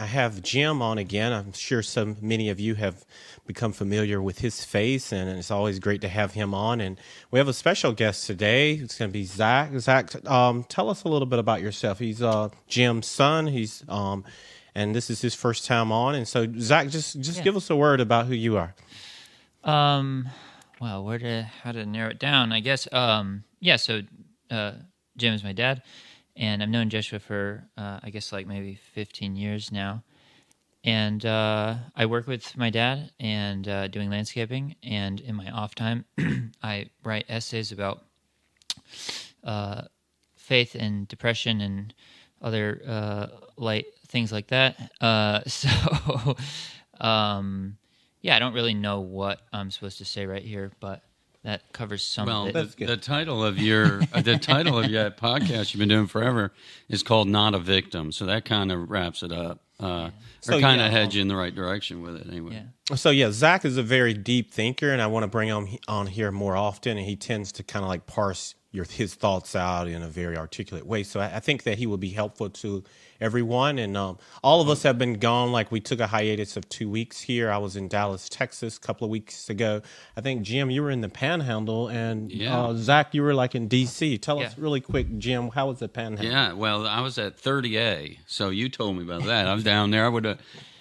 I have Jim on again. I'm sure so many of you have become familiar with his face, and it's always great to have him on. And we have a special guest today. It's going to be Zach. Zach, tell us a little bit about yourself. He's Jim's son. And this is his first time on. And so, Zach, just give us a word about who you are. Well, how to narrow it down? I guess. So Jim is my dad. And I've known Jeshua for, I guess, like maybe 15 years now. And I work with my dad and doing landscaping. And in my off time, I write essays about faith and depression and other light things like that. I don't really know what I'm supposed to say right here, but that covers some of it. Well, the title of your podcast you've been doing forever is called "Not a Victim," so that kind of wraps it up, or kind of heads you in the right direction with it. Anyway. Yeah. So Zach is a very deep thinker, and I want to bring him on here more often. And he tends to kind of like parse his thoughts out in a very articulate way. So I think that he will be helpful to everyone. And all of us have been gone. Like, we took a hiatus of 2 weeks here. I was in Dallas, Texas a couple of weeks ago. I think, Jim, you were in the Panhandle, and Zach, you were like in D.C. Tell us really quick, Jim, how was the Panhandle? Yeah, well, I was at 30A, so you told me about that. I was down there.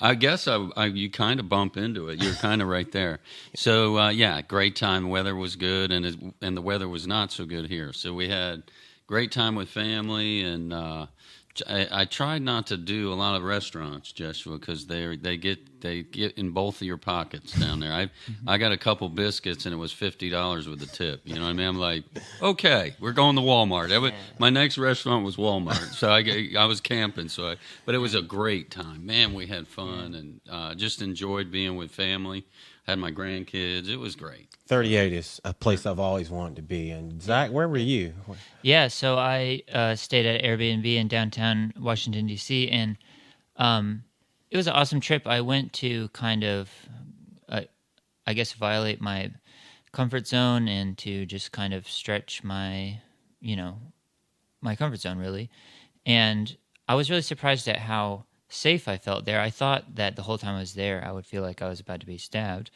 I guess you kind of bump into it. You're kind of right there. So, great time. Weather was good, and the weather was not so good here. So we had great time with family, and I tried not to do a lot of restaurants, Jeshua, because they get in both of your pockets down there. I got a couple biscuits, and it was $50 with a tip. You know what I mean? I'm like, okay, we're going to Walmart. My next restaurant was Walmart, so I was camping. But it was a great time. Man, we had fun and just enjoyed being with family. Had my grandkids. It was great. 38 is a place I've always wanted to be. And Zach, where were you? Yeah, so I stayed at Airbnb in downtown Washington, D.C., and it was an awesome trip. I went to kind of, I guess, violate my comfort zone and to just kind of stretch my comfort zone, really. And I was really surprised at how safe I felt there. I thought that the whole time I was there, I would feel like I was about to be stabbed.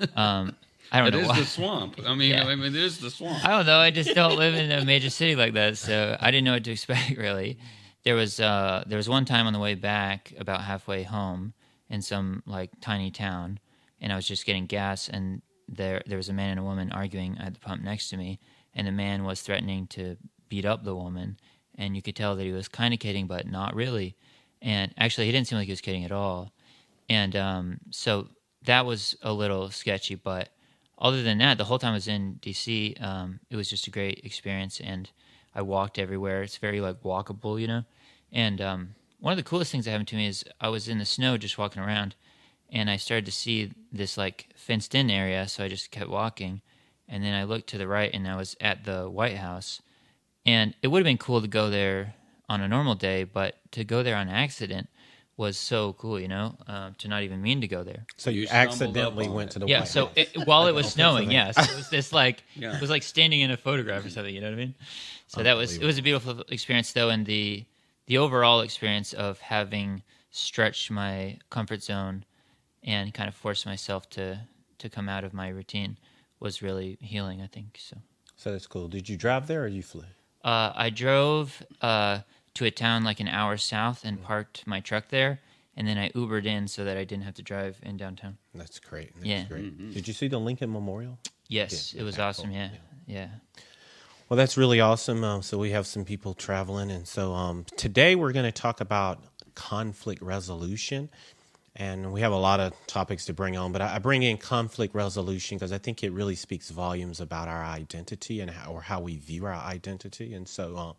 I don't know why. It is the swamp. I mean, it is the swamp. I don't know. I just don't live in a major city like that, so I didn't know what to expect, really. There was one time on the way back, about halfway home, in some like tiny town, and I was just getting gas, and there was a man and a woman arguing at the pump next to me, and the man was threatening to beat up the woman, and you could tell that he was kind of kidding, but not really. And actually, he didn't seem like he was kidding at all. And so that was a little sketchy, but other than that, the whole time I was in D.C., it was just a great experience, and I walked everywhere. It's very, like, walkable, you know? And one of the coolest things that happened to me is I was in the snow just walking around, and I started to see this, like, fenced-in area, so I just kept walking. And then I looked to the right, and I was at the White House. And it would have been cool to go there on a normal day, but to go there on accident was so cool, you know, to not even mean to go there. So you accidentally went to the White House. So while it was snowing, yes. It was this like, it was like standing in a photograph or something, you know what I mean? So it was a beautiful experience though, and the overall experience of having stretched my comfort zone and kind of forced myself to come out of my routine was really healing, I think. So that's cool. Did you drive there or you flew? I drove to a town like an hour south and parked my truck there, and then I Ubered in so that I didn't have to drive in downtown. That's great. Great. Mm-hmm. Did you see the Lincoln Memorial? Yes, it was awesome. Cool. Yeah. Well, that's really awesome. So we have some people traveling, and so today we're going to talk about conflict resolution. And we have a lot of topics to bring on, but I bring in conflict resolution because I think it really speaks volumes about our identity and how we view our identity. And so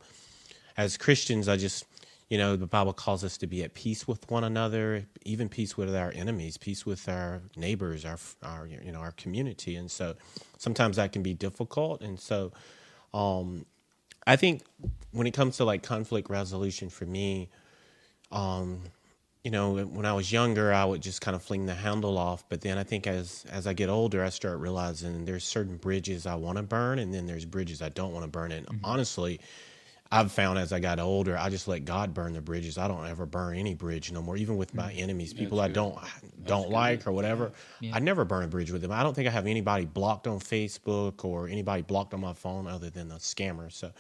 as Christians, the Bible calls us to be at peace with one another, even peace with our enemies, peace with our neighbors, our community. And so sometimes that can be difficult. And so I think when it comes to like conflict resolution for me, when I was younger, I would just kind of fling the handle off. But then I think as I get older, I start realizing there's certain bridges I want to burn, and then there's bridges I don't want to burn. And honestly, I've found as I got older, I just let God burn the bridges. I don't ever burn any bridge no more, even with my enemies, people I don't like or whatever. Yeah. I never burn a bridge with them. I don't think I have anybody blocked on Facebook or anybody blocked on my phone other than a scammer. So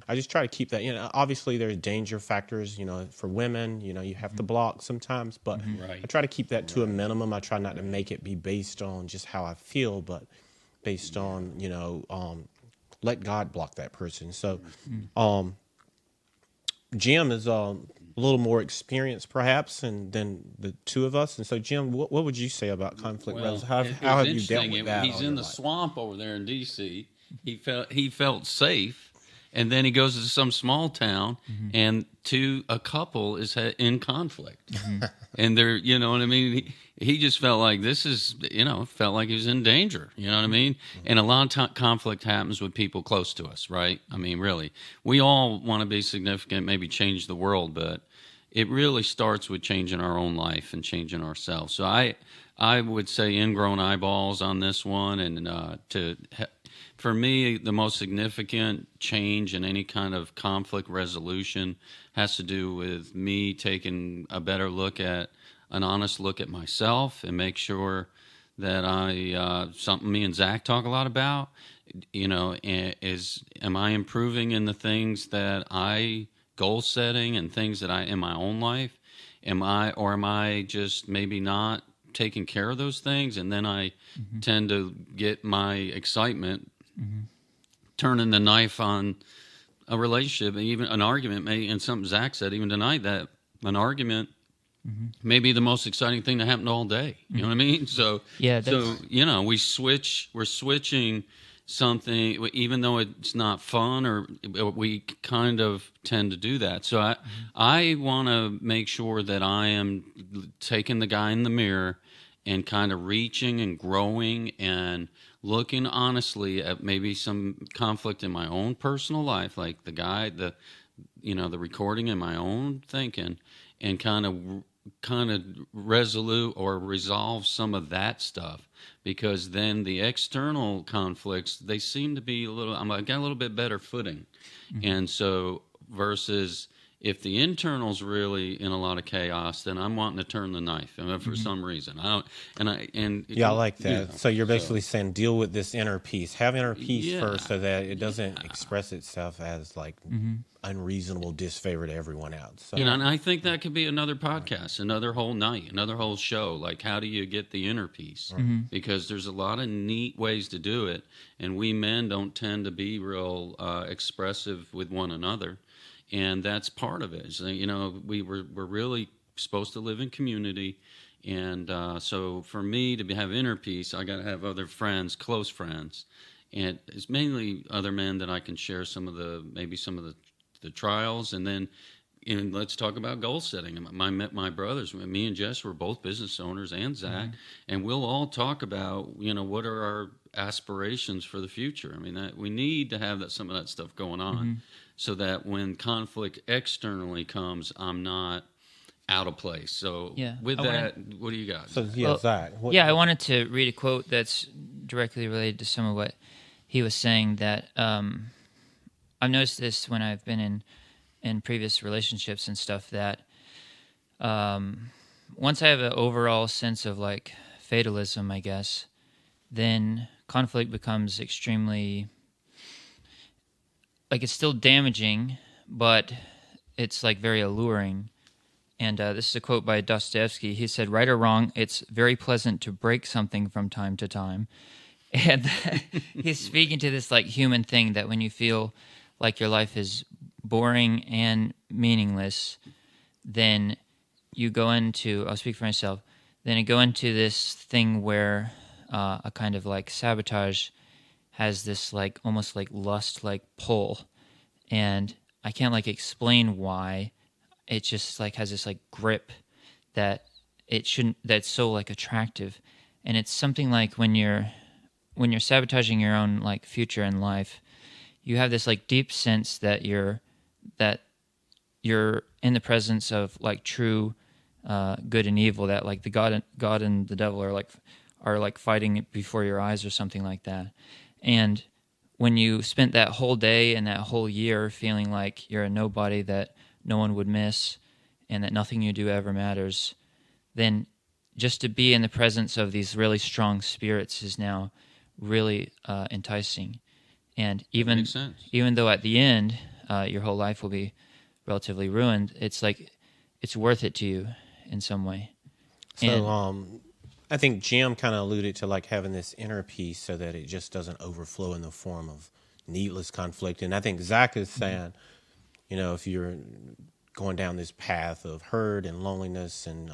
I just try to keep that. Obviously there's danger factors. For women, you have to block sometimes, but Right. I try to keep that to a minimum. I try not to make it be based on just how I feel, but based on let God block that person. So. Jim is a little more experienced, perhaps, than the two of us. And so, Jim, what would you say about conflict resolution? How have you dealt with that? He's in the swamp over there in D.C. He felt safe, and then he goes to some small town, and a couple is in conflict, and they're, you know what I mean. He just felt like felt like he was in danger. You know what I mean? And a lot of conflict happens with people close to us, right? I mean, really, we all want to be significant, maybe change the world, but it really starts with changing our own life and changing ourselves. So I would say ingrown eyeballs on this one, and for me, the most significant change in any kind of conflict resolution has to do with me taking a better an honest look at myself and make sure that something me and Zach talk a lot about, am I improving in the things that goal setting and things that in my own life? Am I just maybe not taking care of those things? And then I tend to get my excitement turning the knife on a relationship, and even an argument and something Zach said even tonight, that an argument may be the most exciting thing that happened all day. You know what I mean? So Yeah, we're switching something, even though it's not fun, or we kind of tend to do that. So I want to make sure that I am taking the guy in the mirror and kind of reaching and growing and looking honestly at maybe some conflict in my own personal life, like the recording in my own thinking, and kind of resolve some of that stuff, because then the external conflicts, they seem to be I got a little bit better footing. And so versus if the internal's really in a lot of chaos, then I'm wanting to turn the knife, for some reason. I like that. So you're basically saying deal with this inner peace. Have inner peace first, so that it doesn't express itself as like unreasonable disfavor to everyone else. So. And I think that could be another podcast, another whole night, another whole show. Like, how do you get the inner peace? Because there's a lot of neat ways to do it, and we men don't tend to be real expressive with one another. And that's part of it. So, we're really supposed to live in community. And so for me to have inner peace, I got to have other friends, close friends. And it's mainly other men that I can share some of the trials. And then let's talk about goal setting. My brothers, me and Jess, were both business owners, and Zach. And we'll all talk about, what are our aspirations for the future. I mean, we need to have some of that stuff going on. So that when conflict externally comes, I'm not out of place. So what do you got? So Zach. I wanted to read a quote that's directly related to some of what he was saying. That I've noticed this when I've been in previous relationships and stuff. That once I have an overall sense of like fatalism, I guess, then conflict becomes extremely. Like, it's still damaging, but it's like very alluring. And this is a quote by Dostoevsky. He said, "Right or wrong, it's very pleasant to break something from time to time." And he's speaking to this like human thing, that when you feel like your life is boring and meaningless, then you go into, I'll speak for myself, then you go into this thing where a kind of like sabotage has this like almost like lust like pull, and I can't like explain why. It just like has this like grip that it shouldn't, that's so like attractive. And it's something like when you're sabotaging your own like future in life, you have this like deep sense that you're in the presence of like true good and evil, that like the God and the devil are like fighting before your eyes or something like that. And when you spent that whole day and that whole year feeling like you're a nobody that no one would miss and that nothing you do ever matters, then just to be in the presence of these really strong spirits is now really enticing. And even though at the end your whole life will be relatively ruined, it's like it's worth it to you in some way. So I think Jim kind of alluded to like having this inner peace so that it just doesn't overflow in the form of needless conflict. And I think Zach is saying, you know, if you're going down this path of hurt and loneliness and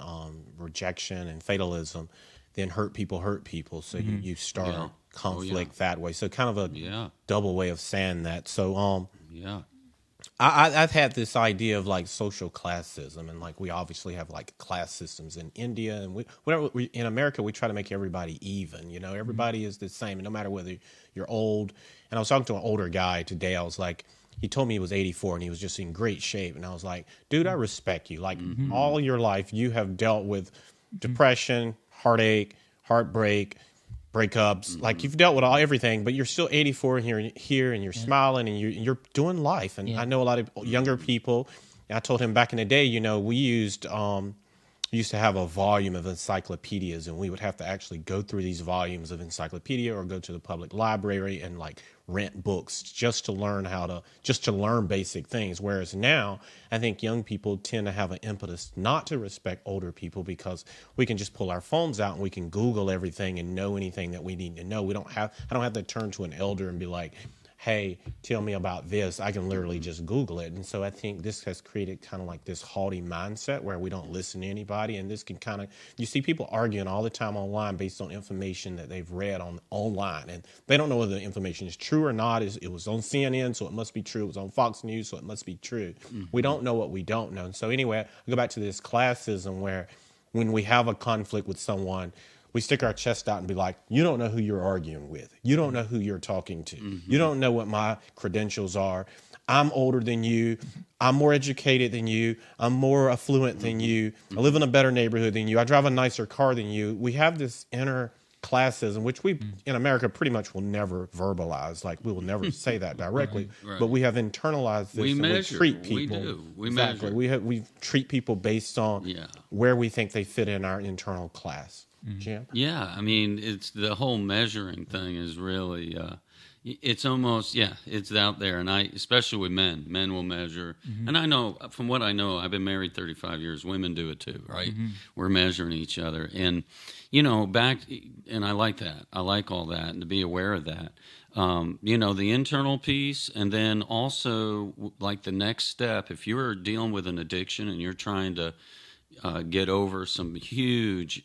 rejection and fatalism, then hurt people. So you start conflict that way. So kind of a double way of saying that. So I've had this idea of like social classism, and like we obviously have like class systems in India, and in America we try to make everybody even. You know, everybody is the same, and no matter whether you're old. And I was talking to an older guy today. I was like, he told me he was 84 and he was just in great shape, and I was like, dude, I respect you. Like all your life you have dealt with depression, heartache, heartbreak, breakups, like you've dealt with everything, but you're still 84 and here and you're smiling and you're doing life. And I know a lot of younger people. And I told him back in the day, you know, we used to have a volume of encyclopedias, and we would have to actually go through these volumes of encyclopedia or go to the public library and like rent books just to learn basic things. Whereas now I think young people tend to have an impetus not to respect older people because we can just pull our phones out and we can Google everything and know anything that we need to know. I don't have to turn to an elder and be like, hey, tell me about this. I can literally just Google it. And so I think this has created kind of like this haughty mindset where we don't listen to anybody. And this can kind of, you see people arguing all the time online based on information that they've read online. And they don't know whether the information is true or not. It was on CNN, so it must be true. It was on Fox News, so it must be true. We don't know what we don't know. And so anyway, I go back to this classism where when we have a conflict with someone, we stick our chest out and be like, you don't know who you're arguing with. You don't know who you're talking to. You don't know what my credentials are. I'm older than you. I'm more educated than you. I'm more affluent than you. I live in a better neighborhood than you. I drive a nicer car than you. We have this inner classism, which we in America pretty much will never verbalize. Like we will never say that directly, but we have internalized this. We treat people. We measure. We treat people based on where we think they fit in our internal class. Jim? Yeah, I mean, it's the whole measuring thing is really, it's almost, it's out there. And especially with men will measure. And I know, from what I know, I've been married 35 years, women do it too, right? We're measuring each other. And, you know, and I like that. I like all that and to be aware of that. You know, the internal piece, and then also like the next step, if you're dealing with an addiction and you're trying to get over some huge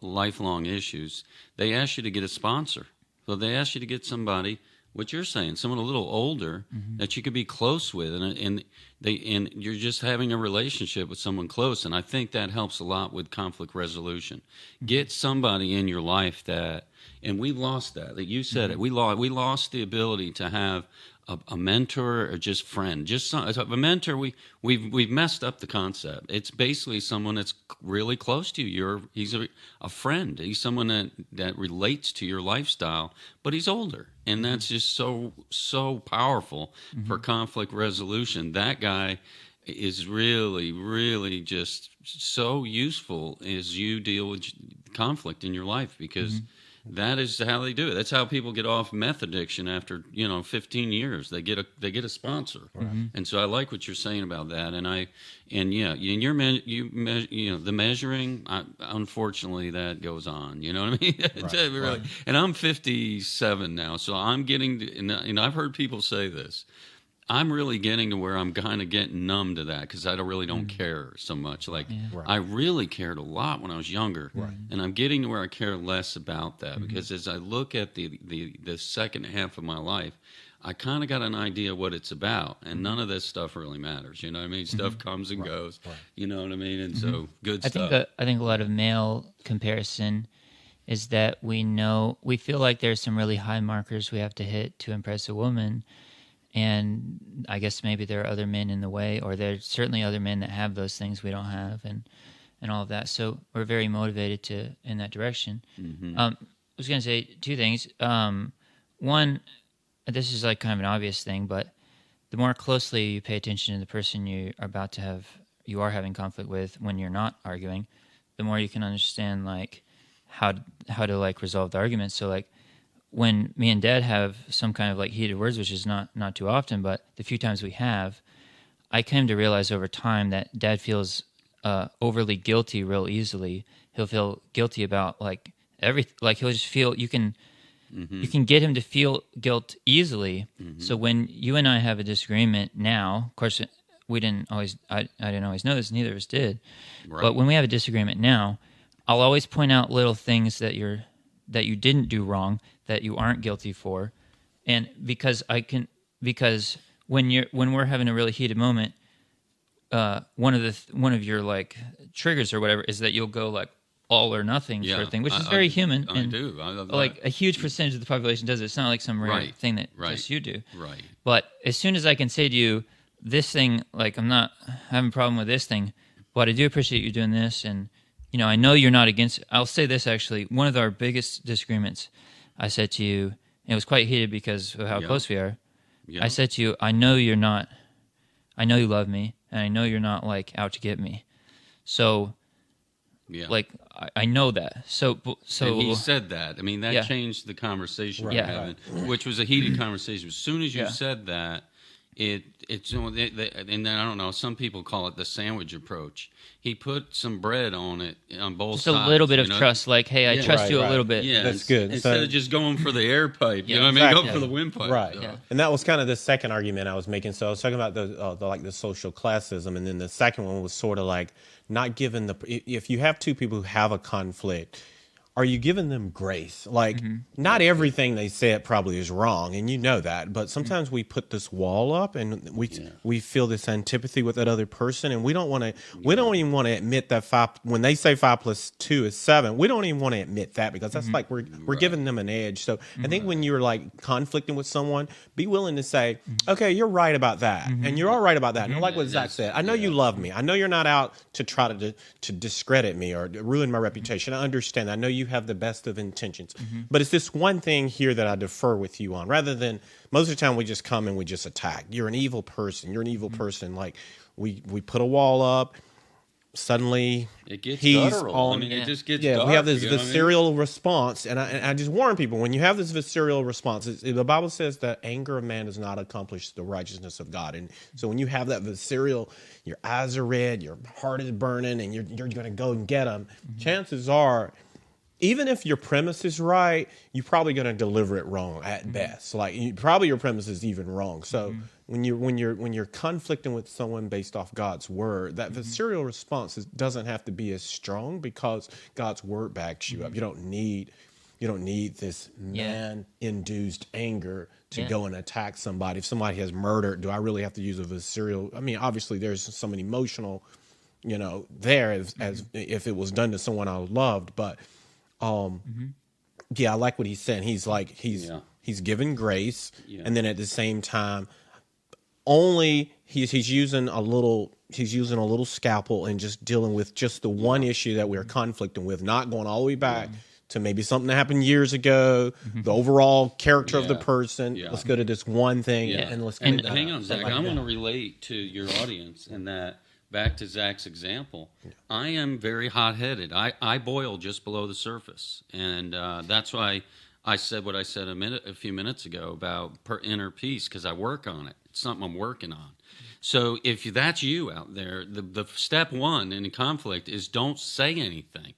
lifelong issues, they ask you to get a sponsor. So they ask you to get somebody, what you're saying, someone a little older that you could be close with, and you're just having a relationship with someone close. And I think that helps a lot with conflict resolution. Get somebody in your life and we lost that you said it. We lost the ability to have a mentor or just friend, a mentor. We've messed up the concept. It's basically someone that's really close to you. He's a friend. He's someone that relates to your lifestyle, but he's older, and that's just so powerful for conflict resolution. That guy is really, really just so useful as you deal with conflict in your life because. That is how they do it. That's how people get off meth addiction after 15 years. They get a sponsor, and so I like what you're saying about that. The measuring. Unfortunately, that goes on. You know what I mean? Right. And I'm 57 now, so I'm getting. And I've heard people say this. I'm really getting to where I'm kind of getting numb to that because I really don't care so much. Like I really cared a lot when I was younger, and I'm getting to where I care less about that because as I look at the second half of my life, I kind of got an idea what it's about, and none of this stuff really matters. You know what I mean? Stuff comes and goes. You know what I mean? And so good stuff. I think a lot of male comparison is that we feel like there's some really high markers we have to hit to impress a woman. And I guess maybe there are other men in the way, or there's certainly other men that have those things we don't have, and all of that. So we're very motivated in that direction. I was going to say two things. One, this is like kind of an obvious thing, but the more closely you pay attention to the person you are having conflict with when you're not arguing, the more you can understand like how to like resolve the argument. So like when me and Dad have some kind of like heated words, which is not too often, but the few times we have, I came to realize over time that Dad feels overly guilty real easily. He'll feel guilty about like everything. Like he'll just feel you can get him to feel guilt easily. So when you and I have a disagreement now, of course we didn't always. I didn't always know this. Neither of us did. Right. But when we have a disagreement now, I'll always point out little things that you didn't do wrong, that you aren't guilty for, and because when we're having a really heated moment, one of your like triggers or whatever is that you'll go like all or nothing sort of thing, which is very human. I do. I love that. Like a huge percentage of the population does it. It's not like some rare thing that just you do. Right. But as soon as I can say to you, this thing, like I'm not having a problem with this thing, but I do appreciate you doing this, and you know I know you're not against. I'll say this actually. One of our biggest disagreements, I said to you, and it was quite heated because of how close we are. Yeah. I said to you, I know you're not. I know you love me, and I know you're not like out to get me. So, like I know that. So and he said that. I mean, that changed the conversation we were having, which was a heated conversation. As soon as you said that, it's and then I don't know. Some people call it the sandwich approach. He put some bread on it on both sides. Just a little bit of trust, like, hey, I trust you a little bit. Yeah, that's good. Instead of just going for the air pipe, you know what I mean? Go for the windpipe. Right. So. Yeah. And that was kind of the second argument I was making. So I was talking about the social classism, and then the second one was sort of like not giving if you have two people who have a conflict, are you giving them grace? Like, not everything they said probably is wrong, and you know that. But sometimes we put this wall up, and we feel this antipathy with that other person, and we don't want to. We don't even want to admit that when they say 5 + 2 is 7. We don't even want to admit that because that's like we're giving them an edge. So I think when you're like conflicting with someone, be willing to say, okay, you're right about that, and you're all right about that. And like what Zach said, I know you love me. I know you're not out to try to discredit me or ruin my reputation. I understand. I know you have the best of intentions, but it's this one thing here that I defer with you on, rather than most of the time we just come and we just attack. You're an evil person. You're an evil person. Like we put a wall up. Suddenly it gets he's guttural. on. I mean, it just gets dark, we have this you know visceral response, and I just warn people, when you have this visceral response, the Bible says that anger of man does not accomplish the righteousness of God. And so when you have that visceral, your eyes are red, your heart is burning, and you're going to go and get them, chances are, even if your premise is right, you're probably going to deliver it wrong at best. Like probably your premise is even wrong. So when you're conflicting with someone based off God's word, that visceral response doesn't have to be as strong because God's word backs you up. You don't need this man-induced anger to go and attack somebody. If somebody has murdered, do I really have to use a visceral? I mean, obviously there's some emotional, there as if it was done to someone I loved, but. I like what he's saying. He's like he's given grace, and then at the same time, only he's using a little scalpel and just dealing with just the one issue that we're conflicting with, not going all the way back to maybe something that happened years ago, the overall character of the person. Let's go to this one thing and let's get hang on, Zach. I want to relate to your audience in that. Back to Zach's example, I am very hot-headed. I boil just below the surface, and that's why I said what I said a few minutes ago about inner peace, because I work on it. It's something I'm working on. So if that's you out there, the step one in a conflict is don't say anything.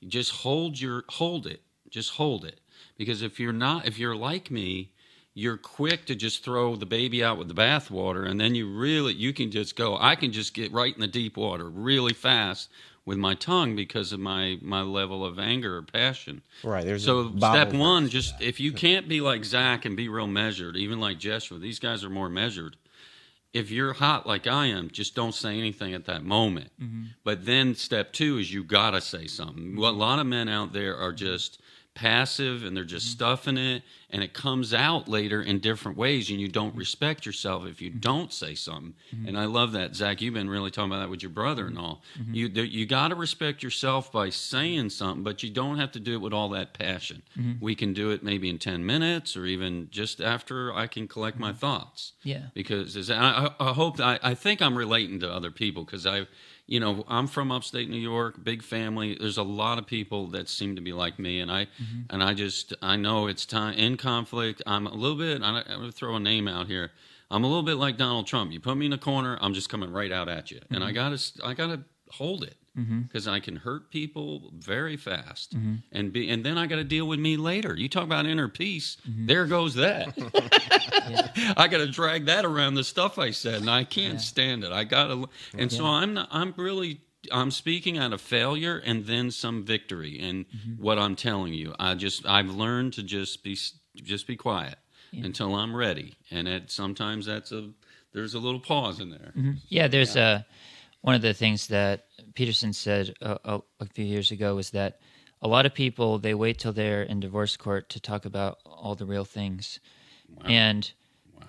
Just hold it. Just hold it, because if you're like me. You're quick to just throw the baby out with the bathwater, and then you can just go. I can just get right in the deep water really fast with my tongue because of my level of anger or passion. Right. So step one, just if you can't be like Zach and be real measured, even like Jeshua, these guys are more measured. If you're hot like I am, just don't say anything at that moment. But then step two is you gotta say something. Well, a lot of men out there are just passive and they're just stuffing it, and it comes out later in different ways, and you don't respect yourself if you don't say something. And I love that, Zach. You've been really talking about that with your brother and all. You got to respect yourself by saying something, but you don't have to do it with all that passion. We can do it maybe in 10 minutes or even just after I can collect my thoughts. Yeah. Because I think I'm relating to other people, because I'm from upstate New York, big family. There's a lot of people that seem to be like me, and I know it's time in conflict. I'm a little bit. I'm going to throw a name out here. I'm a little bit like Donald Trump. You put me in a corner, I'm just coming right out at you, and I gotta hold it, because I can hurt people very fast, and then I got to deal with me later. You talk about inner peace. There goes that. I got to drag that around the stuff I said, and I can't stand it. I got to, and so I'm speaking out of failure and then some victory in what I'm telling you. I've learned to just be quiet until I'm ready, and sometimes there's a little pause in there. Yeah, there's one of the things that Peterson said a few years ago was that a lot of people, they wait till they're in divorce court to talk about all the real things. Wow. And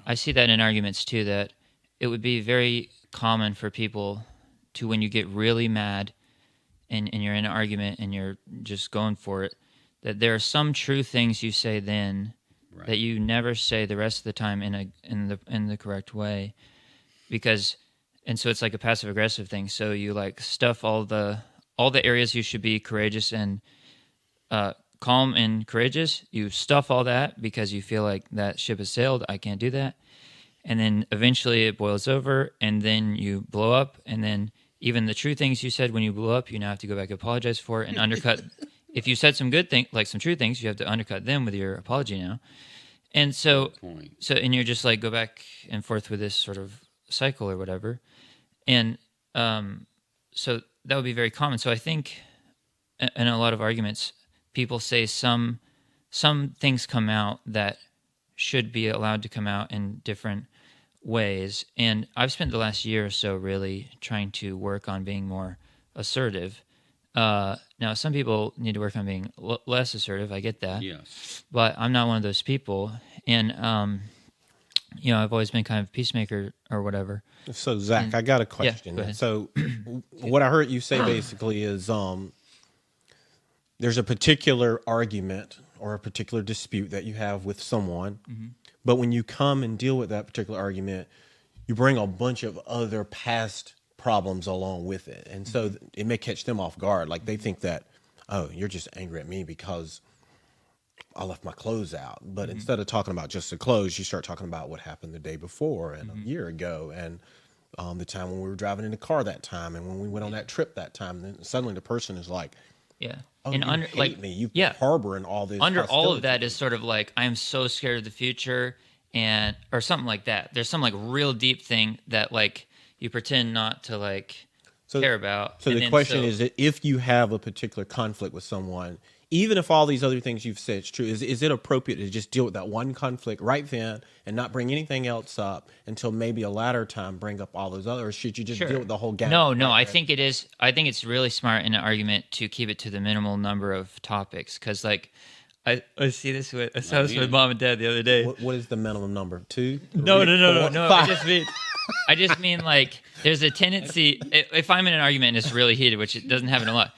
I see that in arguments too, that it would be very common for people to, when you get really mad and you're in an argument and you're just going for it, that there are some true things you say then that you never say the rest of the time in the correct way, and so it's like a passive aggressive thing. So you like stuff all the areas you should be courageous and calm and courageous. You stuff all that because you feel like that ship has sailed. I can't do that. And then eventually it boils over, and then you blow up, and then even the true things you said when you blew up, you now have to go back and apologize for it and undercut. If you said some good things, like some true things, you have to undercut them with your apology now. And and you're just like go back and forth with this sort of cycle or whatever. And so that would be very common. So I think in a lot of arguments, people say some things come out that should be allowed to come out in different ways. And I've spent the last year or so really trying to work on being more assertive. Now, some people need to work on being less assertive. I get that. Yes. But I'm not one of those people. And, I've always been kind of a peacemaker or whatever. So, Zach, I got a question. Yeah, so what I heard you say basically is there's a particular argument or a particular dispute that you have with someone, but when you come and deal with that particular argument, you bring a bunch of other past problems along with it. And so it may catch them off guard. Like they think that, oh, you're just angry at me because I left my clothes out. But instead of talking about just the clothes, you start talking about what happened the day before and a year ago, and the time when we were driving in the car that time, and when we went on that trip that time. And then suddenly the person is like, yeah. Oh, and you hate me. You harboring all this. Under hostility. all of that is sort of like, I'm so scared of the future, or something like that. There's some like real deep thing that like you pretend not to like care about. So the question is that if you have a particular conflict with someone, even if all these other things you've said is true, is it appropriate to just deal with that one conflict right then and not bring anything else up until maybe a latter time bring up all those others? Or should you just deal with the whole gamut? No, I think it is. I think it's really smart in an argument to keep it to the minimal number of topics, because like I see this with I saw this with mom and dad the other day. What is the minimum number? 2? 3, No. 4, 5? I just mean like there's a tendency if I'm in an argument and it's really heated, which it doesn't happen a lot.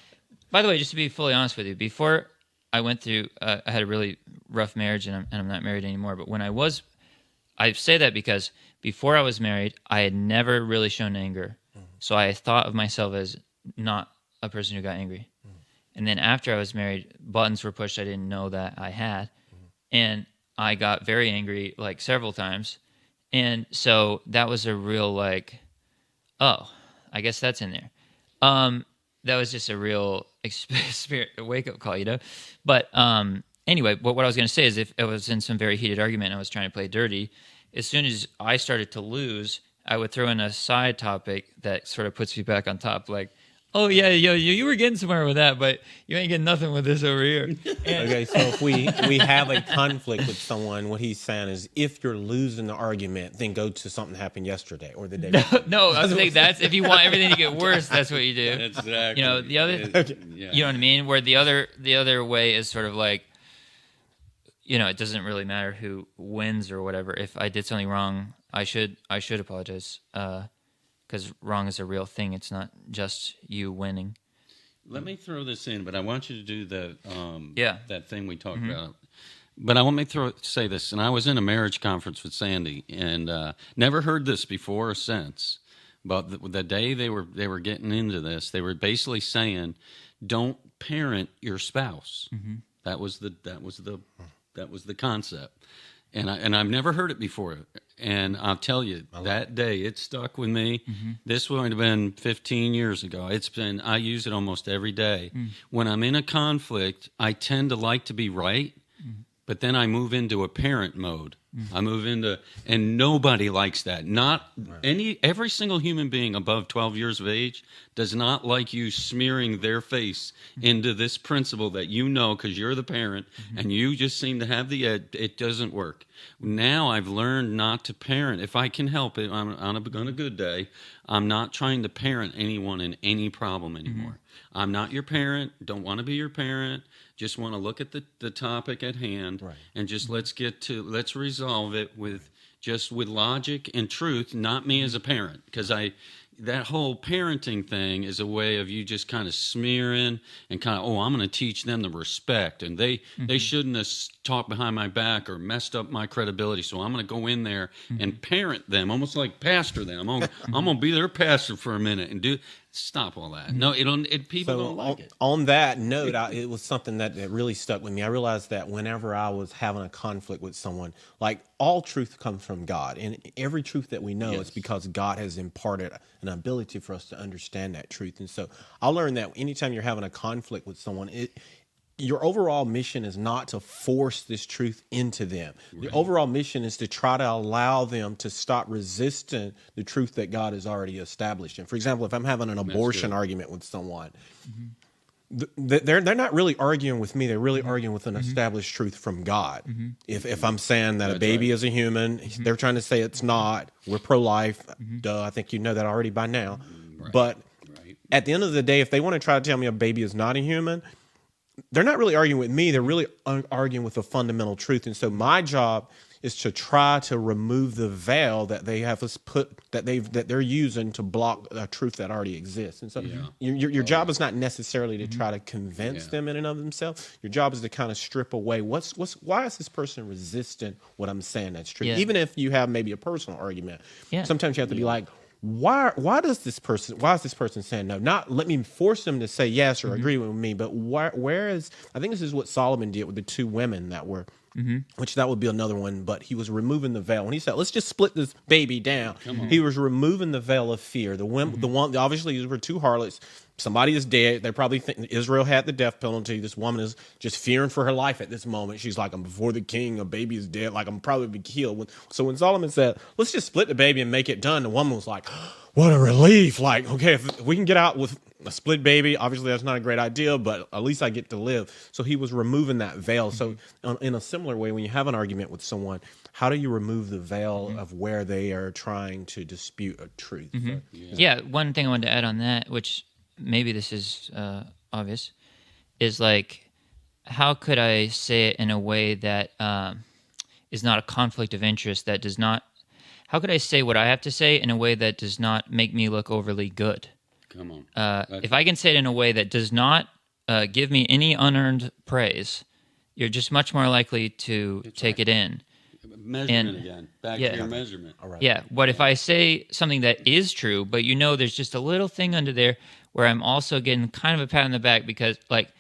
By the way, just to be fully honest with you, before I went through, I had a really rough marriage, and I'm not married anymore. But when I say that because before I was married, I had never really shown anger. So I thought of myself as not a person who got angry. And then after I was married, buttons were pushed I didn't know that I had. And I got very angry like several times. And so that was a real like, oh, I guess that's in there. That was just a real wake-up call, But anyway, what I was going to say is if I was in some very heated argument and I was trying to play dirty, as soon as I started to lose, I would throw in a side topic that sort of puts me back on top, like, oh, yeah, you were getting somewhere with that, but you ain't getting nothing with this over here. Okay, so if we have a conflict with someone, what he's saying is if you're losing the argument, then go to something happened yesterday or the day before. No, I was thinking that's if you want everything to get worse, that's what you do. Exactly. The other, you know what I mean? Where the other way is sort of like, it doesn't really matter who wins or whatever. If I did something wrong, I should apologize, because wrong is a real thing. It's not just you winning. Let me throw this in, but I want you to do that thing we talked about. But I want me to say this, and I was in a marriage conference with Sandy, and never heard this before or since. But the day they were getting into this, they were basically saying, "Don't parent your spouse." That was the concept, and I've never heard it before. And I'll tell you, that day it stuck with me. This would have been 15 years ago. I use it almost every day. When I'm in a conflict, I tend to like to be right. But then I move into a parent mode. I move into, and nobody likes that. Every single human being above 12 years of age does not like you smearing their face into this principle that because you're the parent and you just seem to have the edge. It doesn't work. Now I've learned not to parent. If I can help it, on a good day, I'm not trying to parent anyone in any problem anymore. I'm not your parent, don't want to be your parent, just want to look at the topic at hand, and just let's resolve it with logic and truth, not me as a parent, because that whole parenting thing is a way of you just kind of smearing and kind of, I'm going to teach them the respect, and they shouldn't have talked behind my back or messed up my credibility, so I'm going to go in there and parent them, almost like pastor them. I'm going to be their pastor for a minute and stop all that. No, people don't like it. On that note, it was something that really stuck with me. I realized that whenever I was having a conflict with someone, like, all truth comes from God, and every truth that we know is because God has imparted an ability for us to understand that truth. And so I learned that anytime you're having a conflict with someone, your overall mission is not to force this truth into them. The overall mission is to try to allow them to stop resisting the truth that God has already established. And for example, if I'm having an abortion argument with someone, they're not really arguing with me. They're really arguing with an established truth from God. If I'm saying that a baby is a human, they're trying to say it's not. We're pro-life. Duh, I think you know that already by now. But at the end of the day, if they want to try to tell me a baby is not a human, they're not really arguing with me. They're really arguing with a fundamental truth. And so my job is to try to remove the veil that they have us put, that they're using to block a truth that already exists. And so your job is not necessarily to try to convince them in and of themselves. Your job is to kind of strip away why is this person resistant what I'm saying that's true? Even if you have maybe a personal argument, sometimes you have to be like, why is this person saying no? Not let me force them to say yes or agree with me, but where is, I think this is what Solomon did with the two women that were, which that would be another one, but he was removing the veil. When he said, let's just split this baby down, he was removing the veil of fear. The one, obviously these were two harlots. Somebody is dead. They probably think Israel had the death penalty. This woman is just fearing for her life at this moment. She's like, I'm before the king. A baby is dead. Like, I'm probably be killed. So when Solomon said, let's just split the baby and make it done, the woman was like, what a relief. Like, okay, if we can get out with a split baby, obviously that's not a great idea, but at least I get to live. So he was removing that veil. So in a similar way, when you have an argument with someone, how do you remove the veil of where they are trying to dispute a truth? Yeah, one thing I wanted to add on that, which maybe this is obvious, is like, how could I say it in a way that is not a conflict of interest, that does not, how could I say what I have to say in a way that does not make me look overly good? Come on. If I can say it in a way that does not give me any unearned praise, you're just much more likely to take it in. Measurement again. Back to your measurement. All right. Yeah. What if I say something that is true, but there's just a little thing under there where I'm also getting kind of a pat on the back because, like,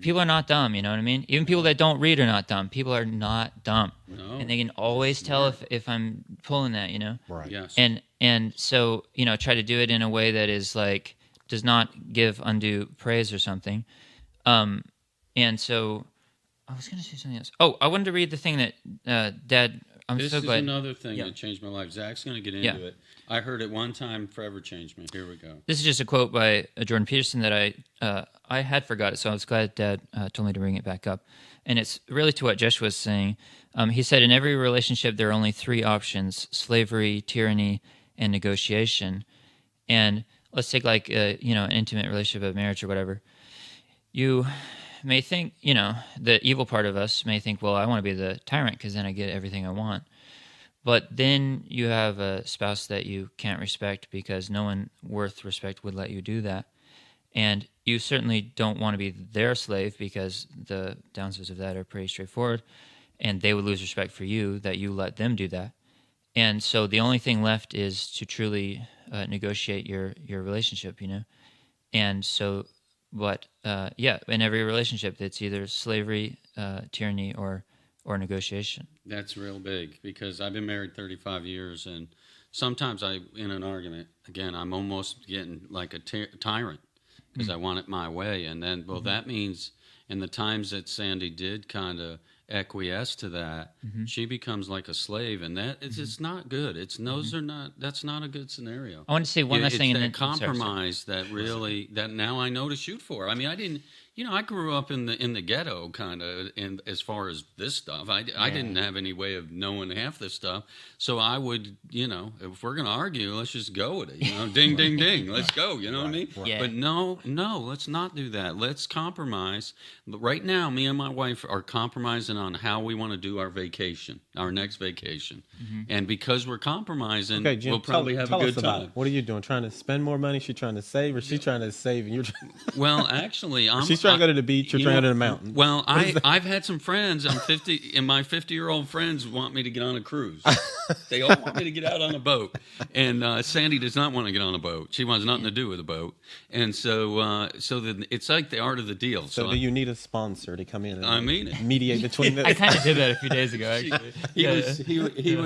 people are not dumb, you know what I mean? Even people that don't read are not dumb. People are not dumb. No, and they can always tell if I'm pulling that, Right. Yes. And so, try to do it in a way that is like, does not give undue praise or something. And so I was going to say something else. Oh, I wanted to read the thing that Dad, this so glad. Is another thing that changed my life. Zach's going to get into it. I heard it one time, forever changed me. Here we go. This is just a quote by Jordan Peterson that I had forgot it, so I was glad Dad told me to bring it back up. And it's really to what Jeshua was saying. He said, in every relationship, there are only three options: slavery, tyranny, and negotiation. And let's take like an intimate relationship, a marriage or whatever. You may think, the evil part of us may think, well, I want to be the tyrant because then I get everything I want. But then you have a spouse that you can't respect because no one worth respect would let you do that. And you certainly don't want to be their slave because the downsides of that are pretty straightforward. And they would lose respect for you that you let them do that. And so the only thing left is to truly negotiate your relationship, And so, but in every relationship, it's either slavery, tyranny, or negotiation. That's real big because I've been married 35 years, and sometimes in an argument, again, I'm almost getting like a tyrant because I want it my way. And then, that means in the times that Sandy did kind of acquiesce to that, she becomes like a slave, and that it's not good. That's not a good scenario. I want to say one last thing. It's that compromise that now I know to shoot for. I mean, I didn't. I grew up in the ghetto kind of, and as far as this stuff, I didn't have any way of knowing half this stuff. So I would, if we're gonna argue, let's just go with it. Ding, ding, ding, let's go. You know what I mean? Yeah. But no, let's not do that. Let's compromise. Right now, me and my wife are compromising on how we want to do our vacation, our next vacation, and because we're compromising, Okay, Jim, we'll probably have a good time. What are you doing? Trying to spend more money? She trying to save, or she trying to save and you're trying? Well, actually, She's trying to go to the beach. You're trying to go to the mountain. Well, I've had some friends. I'm 50, and my 50-year-old friends want me to get on a cruise. They all want me to get out on a boat, and Sandy does not want to get on a boat. She wants nothing to do with a boat, and so it's like the art of the deal. So do you need a sponsor to come in and mediate between the? I kind of did that a few days ago. Actually, he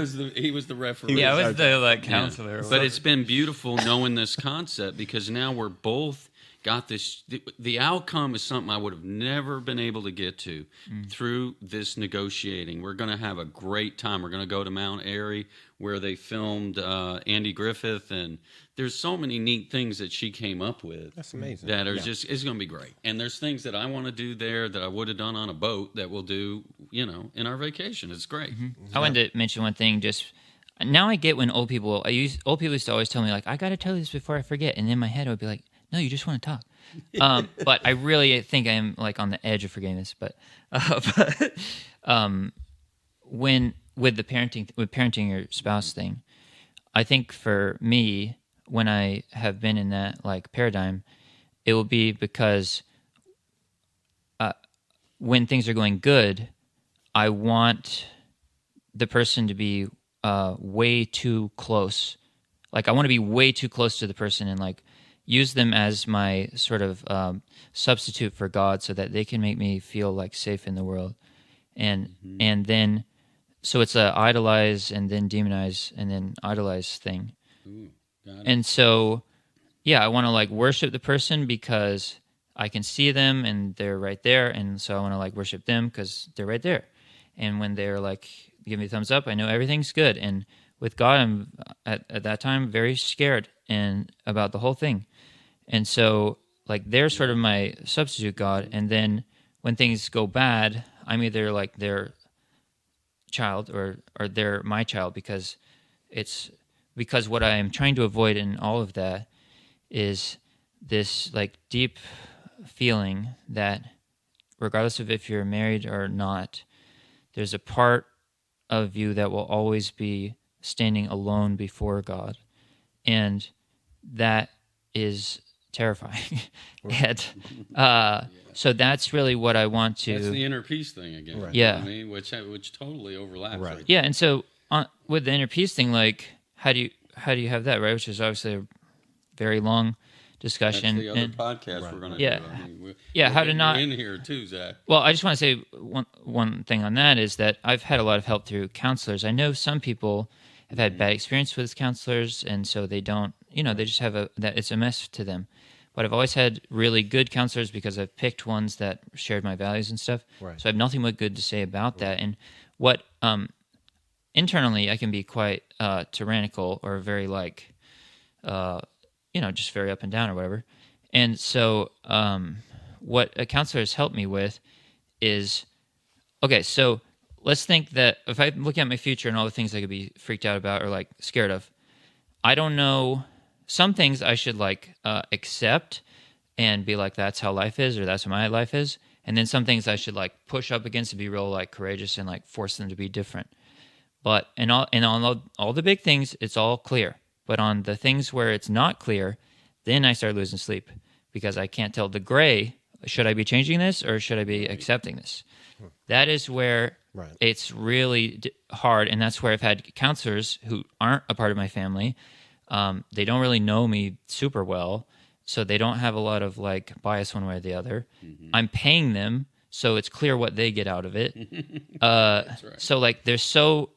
was the referee. Yeah, I was the counselor. Yeah. But it's been beautiful knowing this concept because now we're both got this. The outcome is something I would have never been able to get to through this negotiating. We're going to have a great time. We're going to go to Mount Airy where they filmed Andy Griffith, and there's so many neat things that she came up with. That's amazing. That are just, it's going to be great. And there's things that I want to do there that I would have done on a boat that we'll do, in our vacation. It's great. I wanted to mention one thing. Just now, I get when old people used to always tell me like, I got to tell you this before I forget, and in my head I would be like, no, you just want to talk. But I really think I'm like on the edge of forgetting this. But when with parenting your spouse thing, I think for me, when I have been in that like paradigm, it will be because when things are going good, I want the person to be way too close. Like I want to be way too close to the person and like use them as my sort of substitute for God so that they can make me feel like safe in the world. And then, so it's a idolize and then demonize and then idolize thing. Ooh, got it. And so, I want to like worship the person because I can see them and they're right there. And so I want to like worship them because they're right there. And when they're like, give me a thumbs up, I know everything's good. And with God, I'm at that time very scared and about the whole thing. And so like they're sort of my substitute God. And then when things go bad, I'm either like their child or they're my child because what I am trying to avoid in all of that is this like deep feeling that regardless of if you're married or not, there's a part of you that will always be standing alone before God. And that is terrifying. And so that's really what I want to... That's the inner peace thing again. Right. Yeah. I mean, which totally overlaps. Right. Right. Yeah, and so with the inner peace thing, like, how do you have that, right? Which is obviously a very long discussion. That's the other podcast we're going to Yeah. do. I mean, How to not... in here too, Zach. Well, I just want to say one thing on that is that I've had a lot of help through counselors. I know some people have had bad experience with counselors, and so they don't, they just have that it's a mess to them. But I've always had really good counselors because I've picked ones that shared my values and stuff. Right. So I have nothing but good to say about that. And what internally I can be quite tyrannical or very like, just very up and down or whatever. And so what a counselor has helped me with is, okay, so let's think that if I'm looking at my future and all the things I could be freaked out about or like scared of, I don't know. Some things I should like accept and be like, that's how life is or that's how my life is. And then some things I should like push up against and be real like courageous and like force them to be different. But and on all the big things, it's all clear. But on the things where it's not clear, then I start losing sleep because I can't tell the gray, should I be changing this or should I be accepting this? That is where it's really hard. And that's where I've had counselors who aren't a part of my family. They don't really know me super well. So they don't have a lot of like bias one way or the other. I'm paying them, so it's clear what they get out of it. That's right. So like they're so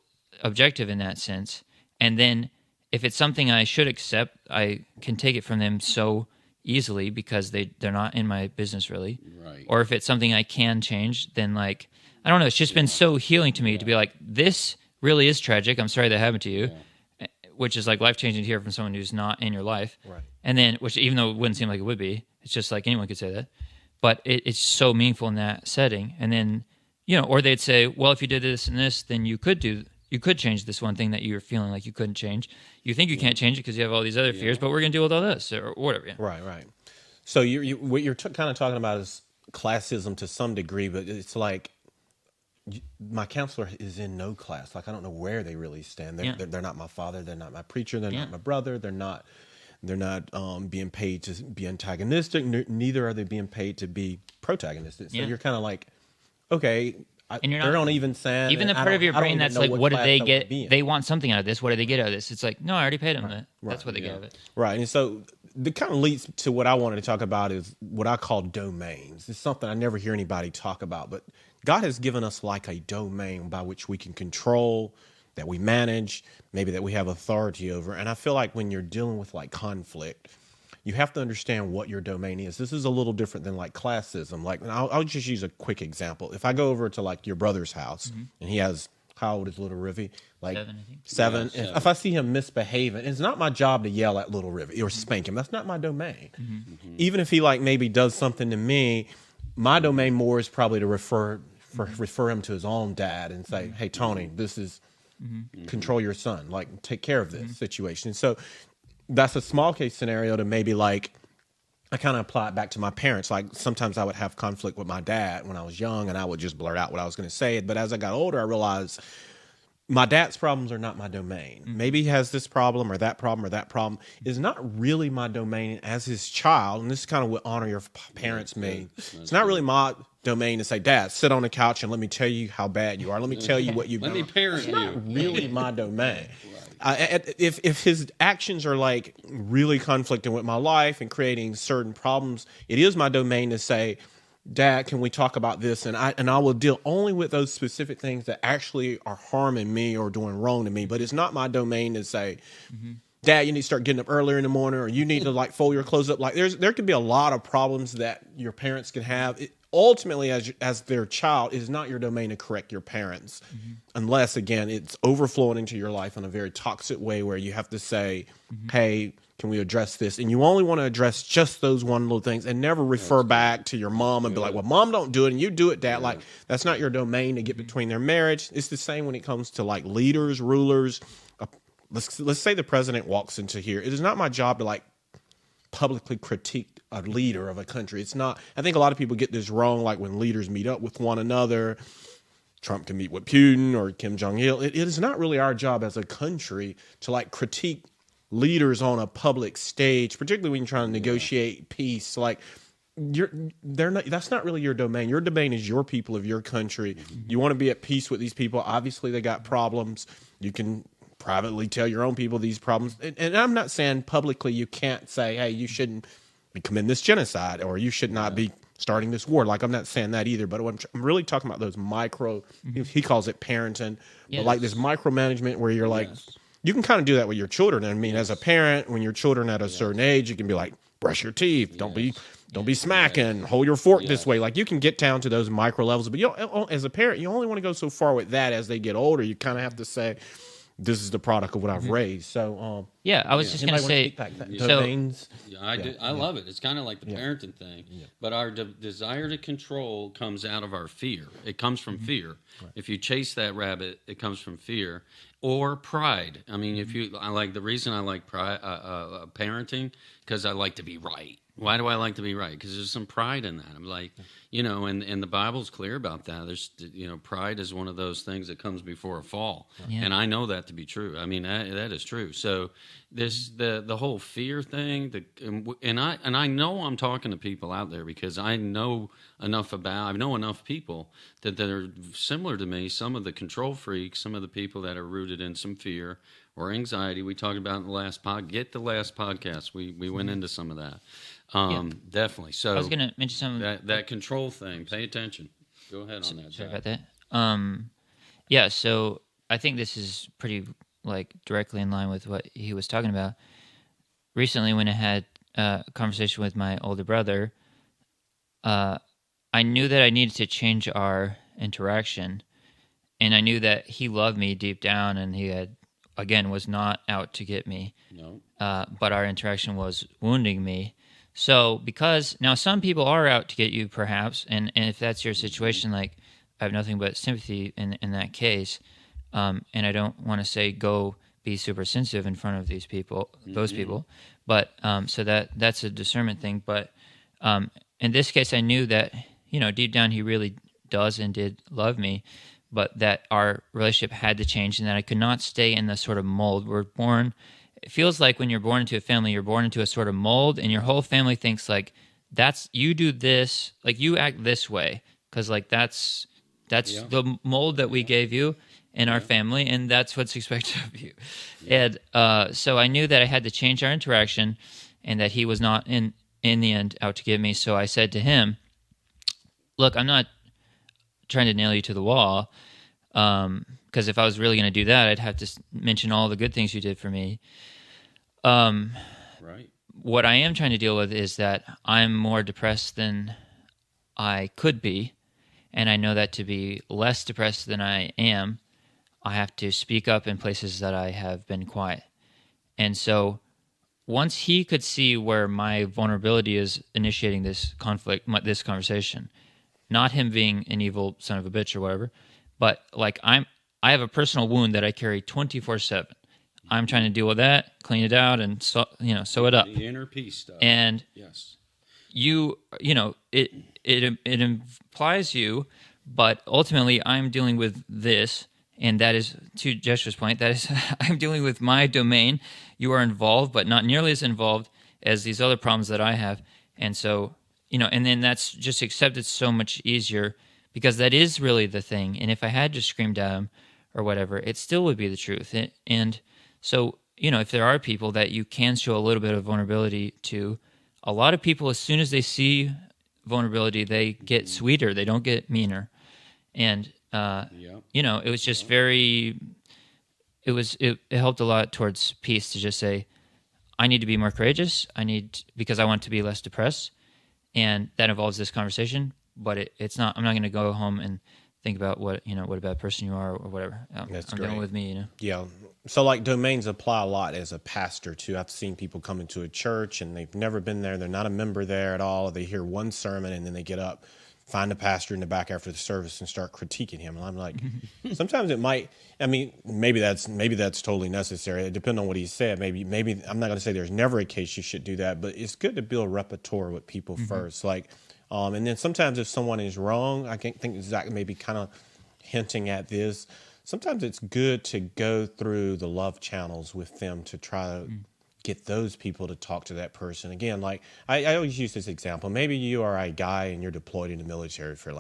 objective in that sense. And then if it's something I should accept, I can take it from them so easily because they're not in my business really. Right. Or if it's something I can change, then like, I don't know, it's just been so healing to me to be like, this really is tragic. I'm sorry that happened to you, which is like life-changing to hear from someone who's not in your life. Right. And then, which even though it wouldn't seem like it would be, it's just like anyone could say that. But it's so meaningful in that setting. And then, or they'd say, well, if you did this and this, then you could change this one thing that you're feeling like you couldn't change. You think you can't change it because you have all these other fears, but we're going to deal with all this or whatever. Yeah. Right. So what you're kind of talking about is classism to some degree, but it's like my counselor is in no class. Like I don't know where they really stand. They're not my father. They're not my preacher. They're not my brother. They're not being paid to be antagonistic. Neither are they being paid to be protagonistic. So you're kind of like, okay. And you're not, they're on even sand. Even the part of your brain that's like, what do they get? They want something out of this. What do they get out of this? It's like, no, I already paid them that. That's what they get out of it. Right. And so that kind of leads to what I wanted to talk about is what I call domains. It's something I never hear anybody talk about, but God has given us like a domain by which we can control, that we manage, maybe that we have authority over. And I feel like when you're dealing with like conflict, you have to understand what your domain is. This is a little different than like classism. Like, I'll just use a quick example. If I go over to like your brother's house and he has, how old is little Rivy? Like 7, I think. 7. Yeah, 7. If I see him misbehaving, it's not my job to yell at little Rivy or spank him. That's not my domain. Even if he like maybe does something to me, my domain more is probably to refer him to his own dad and say, hey, Tony, this is control your son. Like, take care of this situation. So that's a small case scenario to maybe like, I kind of apply it back to my parents. Like sometimes I would have conflict with my dad when I was young and I would just blurt out what I was going to say. But as I got older, I realized my dad's problems are not my domain. Maybe he has this problem or that problem or that problem is not really my domain as his child. And this is kind of what honor your parents mean. It's not really my domain to say, Dad, sit on the couch and let me tell you how bad you are. Let me tell you what you've done. Let me parent you. It's not really my domain. If his actions are like really conflicting with my life and creating certain problems, it is my domain to say, Dad, can we talk about this? And I will deal only with those specific things that actually are harming me or doing wrong to me. But it's not my domain to say, Dad, you need to start getting up earlier in the morning, or you need to like fold your clothes up. Like there could be a lot of problems that your parents can have. Ultimately, as their child, it is not your domain to correct your parents, unless again it's overflowing into your life in a very toxic way where you have to say, hey, can we address this? And you only want to address just those one little things and never refer back to your mom and be like, well, Mom, don't do it. And you do it, Dad. Like, that's not your domain to get between their marriage. It's the same when it comes to like leaders, rulers. Let's say the president walks into here. It is not my job to like publicly critique a leader of a country. It's not. I think a lot of people get this wrong. Like when leaders meet up with one another, Trump can meet with Putin or Kim Jong-il. It is not really our job as a country to like critique leaders on a public stage, particularly when you're trying to negotiate peace. Like that's not really your domain. Your domain is your people of your country. You want to be at peace with these people. Obviously they got problems. You can privately tell your own people these problems. And I'm not saying publicly you can't say, hey, you shouldn't be committing this genocide or you should not be starting this war. Like, I'm not saying that either, but I'm really talking about those micro, he calls it parenting, but like this micromanagement where you're like, you can kind of do that with your children. I mean, as a parent, when your children at a certain age, you can be like, brush your teeth, don't be smacking, hold your fork this way. Like, you can get down to those micro levels, but as a parent, you only want to go so far with that. As they get older, you kind of have to say, this is the product of what I've raised. So, I was just going to say, domains. I love it. It's kind of like the parenting thing, but our desire to control comes out of our fear. It comes from fear. Right. If you chase that rabbit, it comes from fear or pride. I mean, the reason I like pride, parenting, because I like to be right. Why do I like to be right? Because there's some pride in that. I'm like, and the Bible's clear about that. There's, pride is one of those things that comes before a fall, Yeah. and I know that to be true. I mean, that is true. So this the whole fear thing, and I know I'm talking to people out there because I know enough people that are similar to me. Some of the control freaks, some of the people that are rooted in some fear or anxiety. We talked about in the last Get the last podcast. We went into some of that. Definitely. So I was going to mention something. That control thing. Pay attention. Go ahead on that. Sorry about that. Yeah. So I think this is pretty directly in line with what he was talking about. Recently, when I had a conversation with my older brother, I knew that I needed to change our interaction, and I knew that he loved me deep down, and he was not out to get me. No. But our interaction was wounding me. So, because now some people are out to get you, perhaps, and if that's your situation, I have nothing but sympathy in that case, and I don't want to say go be super sensitive in front of these people, those people, but so that's a discernment thing. But in this case, I knew that deep down he really does and did love me, but that our relationship had to change, and that I could not stay in the sort of mold. We're born. It feels like when you're born into a family, you're born into a sort of mold, and your whole family thinks that's you do this, you act this way, because that's the mold that we gave you in our family, and that's what's expected of you. Yeah. And so I knew that I had to change our interaction, and that he was not in the end out to get me. So I said to him, "Look, I'm not trying to nail you to the wall, because if I was really going to do that, I'd have to mention all the good things you did for me. Right. What I am trying to deal with is that I'm more depressed than I could be, and I know that to be less depressed than I am, I have to speak up in places that I have been quiet. And so once he could see where my vulnerability is initiating this conflict, this conversation, not him being an evil son of a bitch or whatever, but I have a personal wound that I carry 24/7. I'm trying to deal with that, clean it out, and sew it up. The inner peace stuff. And yes, it implies you, but ultimately I'm dealing with this, and that is, to Jeshua's point, that is I'm dealing with my domain. You are involved, but not nearly as involved as these other problems that I have. And so, and then that's just accepted so much easier, because that is really the thing. And if I had just screamed at him or whatever, it still would be the truth. And so, if there are people that you can show a little bit of vulnerability to, a lot of people, as soon as they see vulnerability, they get sweeter. They don't get meaner. And, it was just it helped a lot towards peace to just say, I need to be more courageous. Because I want to be less depressed. And that involves this conversation, but it's not, I'm not going to go home and think about what a bad person you are or whatever. That's I'm great. dealing with me, Yeah. So domains apply a lot as a pastor too. I've seen people come into a church and they've never been there. They're not a member there at all. They hear one sermon and then they get up, find a pastor in the back after the service and start critiquing him. And I'm like, sometimes it might, maybe that's totally necessary. It depends on what he said. Maybe I'm not going to say there's never a case you should do that, but it's good to build repertoire with people first. And then sometimes if someone is wrong, I think Zach maybe kind of hinting at this. Sometimes it's good to go through the love channels with them to try to get those people to talk to that person. Again, I always use this example. Maybe you are a guy and you're deployed in the military for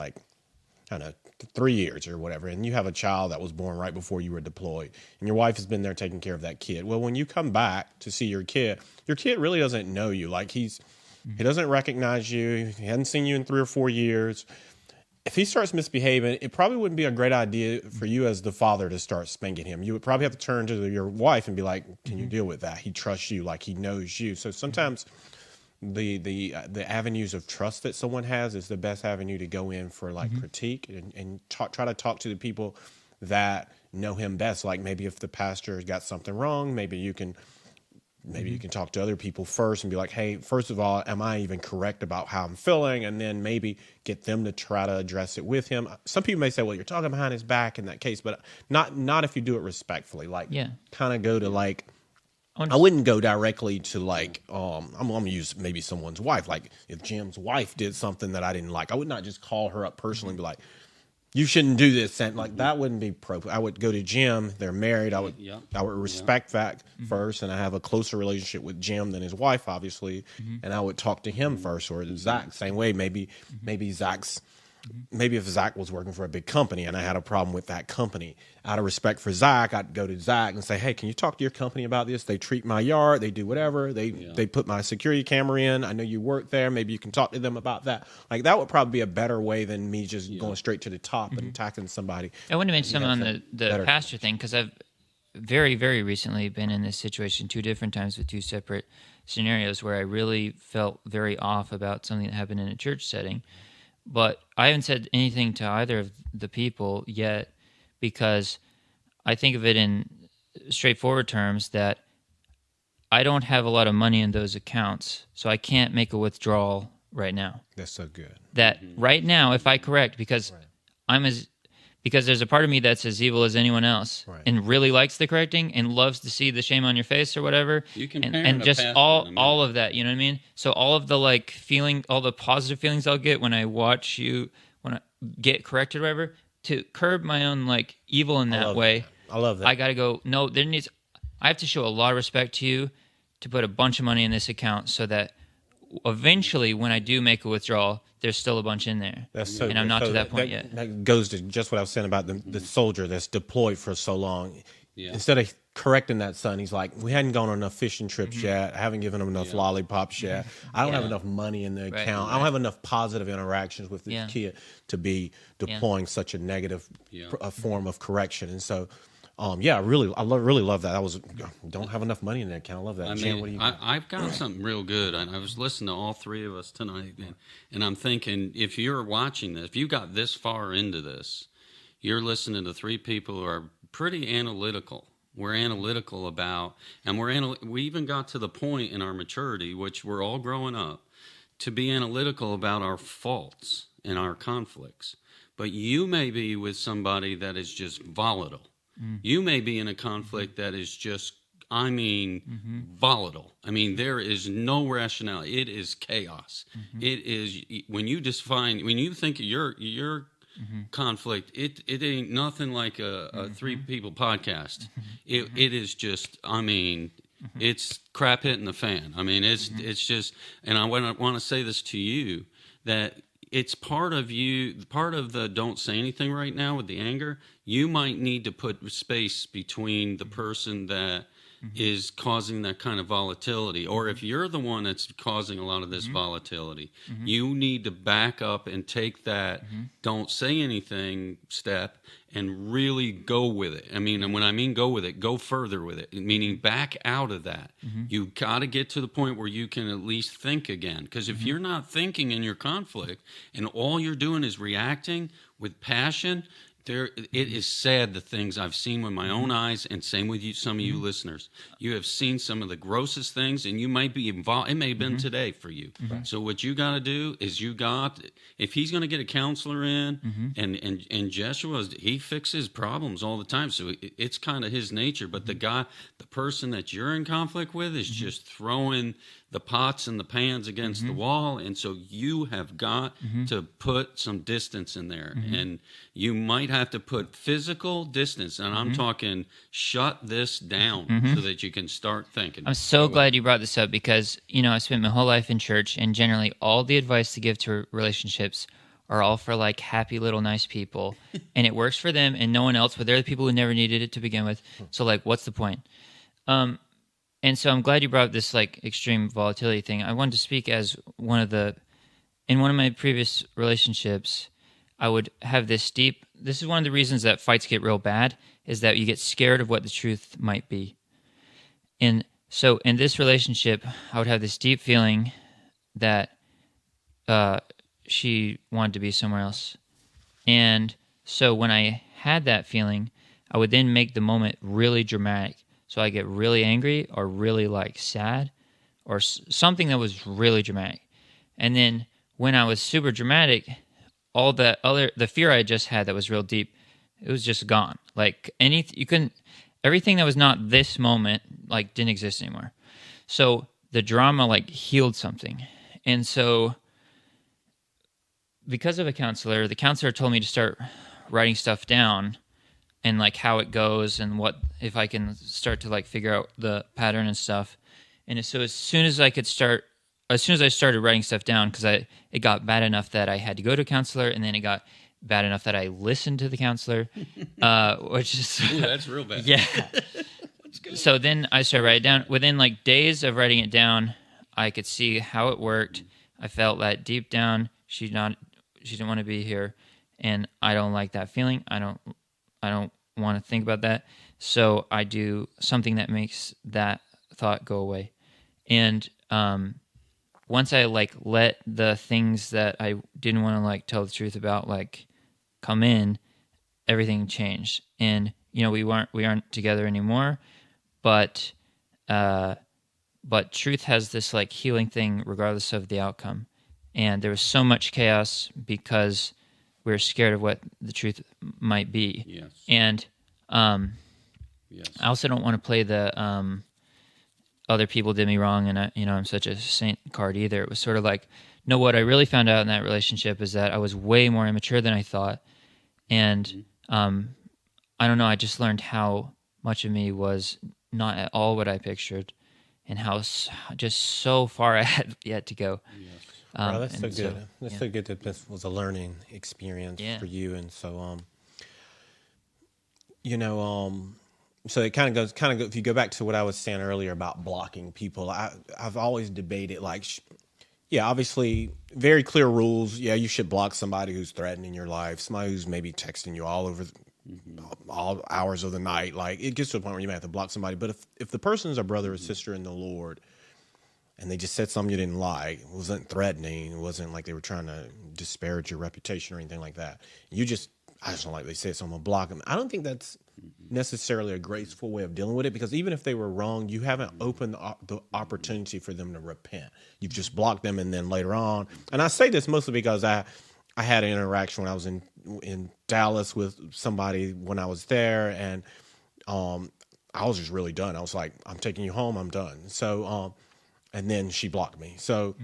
3 years or whatever, and you have a child that was born right before you were deployed, and your wife has been there taking care of that kid. Well, when you come back to see your kid really doesn't know you. He doesn't recognize you. He hasn't seen you in 3 or 4 years. If he starts misbehaving, it probably wouldn't be a great idea for you as the father to start spanking him. You would probably have to turn to your wife and be like, can you deal with that? He trusts you, he knows you. So sometimes the avenues of trust that someone has is the best avenue to go in for critique and try to talk to the people that know him best. Maybe if the pastor has got something wrong, maybe you can talk to other people first and be like, hey, first of all, am I even correct about how I'm feeling? And then maybe get them to try to address it with him. Some people may say, well, you're talking behind his back in that case, but not if you do it respectfully. Kind of go to I wouldn't go directly to like I'm gonna use maybe someone's wife. Like if Jim's wife did something that I didn't like, I would not just call her up personally and be like, you shouldn't do this, and like that wouldn't be appropriate. I would go to Jim. They're married. I would respect that first, and I have a closer relationship with Jim than his wife, obviously. And I would talk to him first, or Zach, same way. Maybe if Zach was working for a big company and I had a problem with that company, out of respect for Zach, I'd go to Zach and say, hey, can you talk to your company about this? They treat my yard. They do whatever. They put my security camera in. I know you work there. Maybe you can talk to them about that. Like that would probably be a better way than me just going straight to the top and attacking somebody. I want to mention something on the pastor thing, because I've very, very recently been in this situation 2 different times with 2 separate scenarios where I really felt very off about something that happened in a church setting. But I haven't said anything to either of the people yet, because I think of it in straightforward terms that I don't have a lot of money in those accounts, so I can't make a withdrawal right now. That's so good. That right now, if I correct, because because there's a part of me that's as evil as anyone else, and really likes the correcting and loves to see the shame on your face or whatever, You can and just all of that, you know what I mean? So all of the like feeling, all the positive feelings I'll get when I watch you, when I get corrected or whatever, to curb my own like evil in that way. I love that. I got to go, no, I have to show a lot of respect to you to put a bunch of money in this account so that eventually when I do make a withdrawal, there's still a bunch in there. That's so and I'm not so to that point yet. That goes to just what I was saying about the soldier that's deployed for so long. Instead of correcting that son, he's like, we hadn't gone on enough fishing trips yet. I haven't given him enough lollipops yet. I don't have enough money in the account. I don't have enough positive interactions with this kid to be deploying such a negative form of correction. And so, I really love that. Don't have enough money in the account. I love that. Jan, what do you got? I've got something real good. I was listening to all 3 of us tonight, and I'm thinking, if you're watching this, if you got this far into this, you're listening to 3 people who are pretty analytical. We're analytical about, and we even got to the point in our maturity, which we're all growing up, to be analytical about our faults and our conflicts. But you may be with somebody that is just volatile. You may be in a conflict that is just, volatile. I mean, there is no rationality. It is chaos. It is, when you think of your conflict, it ain't nothing like a 3 people podcast. It is just, it's crap hitting the fan. I mean, it's just, and I want to say this to you, that it's part of the don't say anything right now with the anger. You might need to put space between the person that is causing that kind of volatility, or if you're the one that's causing a lot of this volatility, you need to back up and take that don't say anything step and really go with it. I mean, and when I mean go with it, go further with it, meaning back out of that. You've got to get to the point where you can at least think again, because if you're not thinking in your conflict and all you're doing is reacting with passion, it is sad, the things I've seen with my own eyes, and same with you, some of you listeners. You have seen some of the grossest things, and you might be involved. It may have been today for you. So what you got to do is if he's going to get a counselor in, and Jeshua, he fixes problems all the time, so it's kind of his nature. But the person that you're in conflict with is just throwing the pots and the pans against the wall, and so you have got to put some distance in there, and you might have to put physical distance, and I'm talking shut this down so that you can start thinking. I'm so glad you brought this up, because I spent my whole life in church, and generally all the advice to give to relationships are all for like happy little nice people, and it works for them and no one else, but they're the people who never needed it to begin with. So like, what's the point? And so I'm glad you brought up this like extreme volatility thing. I wanted to speak as in one of my previous relationships, I would have this is one of the reasons that fights get real bad, is that you get scared of what the truth might be. And so in this relationship, I would have this deep feeling that she wanted to be somewhere else. And so when I had that feeling, I would then make the moment really dramatic. So I get really angry or really like sad or something that was really dramatic. And then when I was super dramatic, all the fear I just had that was real deep, it was just gone. Like you couldn't, everything that was not this moment like didn't exist anymore. So the drama like healed something. And so because of a counselor, the counselor told me to start writing stuff down and like how it goes and what if I can start to like figure out the pattern and stuff. And so as soon as I started writing stuff down, because it got bad enough that I had to go to a counselor, and then it got bad enough that I listened to the counselor, which is Ooh, that's real bad. yeah. So then I started writing it down. Within like days of writing it down, I could see how it worked. I felt that deep down she didn't want to be here, and I don't like that feeling. I don't want to think about that. So I do something that makes that thought go away. And once I like let the things that I didn't want to like tell the truth about like come in, everything changed. And we aren't together anymore, but truth has this like healing thing regardless of the outcome. And there was so much chaos because we were scared of what the truth might be. Yes. And Yes. I also don't want to play the other people did me wrong and I'm such a saint card either. It was sort of like, no, what I really found out in that relationship is that I was way more immature than I thought. And I don't know, I just learned how much of me was not at all what I pictured and how just so far I had yet to go. Yes. Wow, that's so good. So, That's so good that this was a learning experience for you. And so, so it kind of goes, if you go back to what I was saying earlier about blocking people, I've always debated like, obviously very clear rules. Yeah, you should block somebody who's threatening your life, somebody who's maybe texting you all over all hours of the night. Like it gets to a point where you might have to block somebody. But if the person's a brother or sister in the Lord and they just said something you didn't like, it wasn't threatening, it wasn't like they were trying to disparage your reputation or anything like that. I just don't like they said, so I'm going to block them. I don't think that's necessarily a graceful way of dealing with it, because even if they were wrong, you haven't opened the opportunity for them to repent. You've just blocked them, and then later on, and I say this mostly because I had an interaction when I was in Dallas with somebody when I was there, and I was just really done. I was like, I'm taking you home, I'm done. So, and then she blocked me. So,